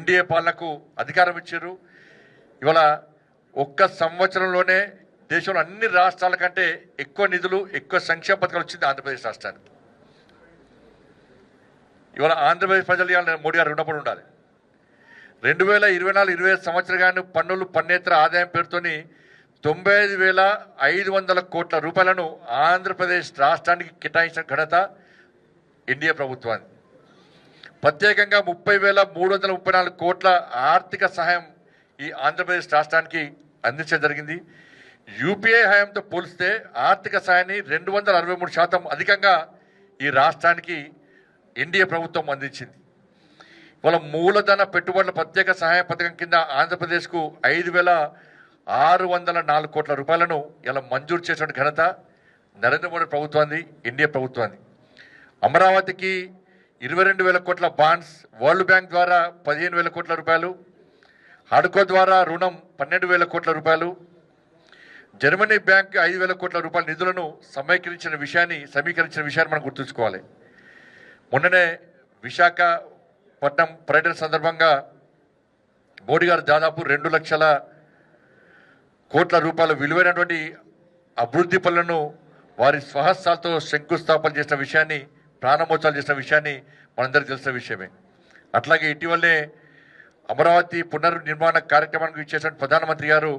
NDA పాలనకు అధికారం ఇచ్చారు. ఇవాళ ఒక్క సంవత్సరంలోనే దేశంలో అన్ని రాష్ట్రాల కంటే ఎక్కువ నిధులు, ఎక్కువ సంక్షేమ పథకాలు వచ్చింది ఆంధ్రప్రదేశ్ రాష్ట్రానికి. ఇవాళ ఆంధ్రప్రదేశ్ ప్రజలు ఇవాళ మోడీ గారు రుణపడి ఉండాలి. 2024-25 సంవత్సరాలు పన్నులు పన్నేతర ఆదాయం పేరుతోని 95,500 కోట్ల రూపాయలను ఆంధ్రప్రదేశ్ రాష్ట్రానికి కేటాయించిన ఘనత ఎన్డీఏ ప్రభుత్వాన్ని. ప్రత్యేకంగా 30,334 కోట్ల ఆర్థిక సహాయం ఈ ఆంధ్రప్రదేశ్ రాష్ట్రానికి అందించడం జరిగింది. యూపీఏ హయాంతో పోలిస్తే ఆర్థిక సహాయాన్ని 263% అధికంగా ఈ రాష్ట్రానికి ఎన్డీఏ ప్రభుత్వం అందించింది. వాళ్ళ మూలధన పెట్టుబడుల ప్రత్యేక సహాయ పథకం కింద ఆంధ్రప్రదేశ్కు 5,604 కోట్ల రూపాయలను ఇలా మంజూరు చేసిన ఘనత నరేంద్ర మోడీ ప్రభుత్వాన్ని, ఎన్డీఏ ప్రభుత్వాన్ని. అమరావతికి 22,000 కోట్ల బాండ్స్, వరల్డ్ బ్యాంక్ ద్వారా 15,000 కోట్ల రూపాయలు, హడ్కో ద్వారా రుణం 12,000 కోట్ల రూపాయలు, జర్మనీ బ్యాంక్ 5,000 కోట్ల రూపాయల నిధులను సమీకరించిన విషయాన్ని మనం గుర్తుంచుకోవాలి. మొన్ననే విశాఖపట్నం పర్యటన సందర్భంగా మోడీ గారు దాదాపు 2 లక్షల కోట్ల రూపాయల విలువైనటువంటి అభివృద్ధి పనులను వారి స్వహస్తాలతో శంకుస్థాపన చేసిన విషయాన్ని, ప్రారంభోత్సవాలు చేసిన విషయాన్ని మనందరికీ తెలిసిన విషయమే. అట్లాగే ఇటీవలే అమరావతి పునర్నిర్మాణ కార్యక్రమానికి ఇచ్చేసిన ప్రధానమంత్రి గారు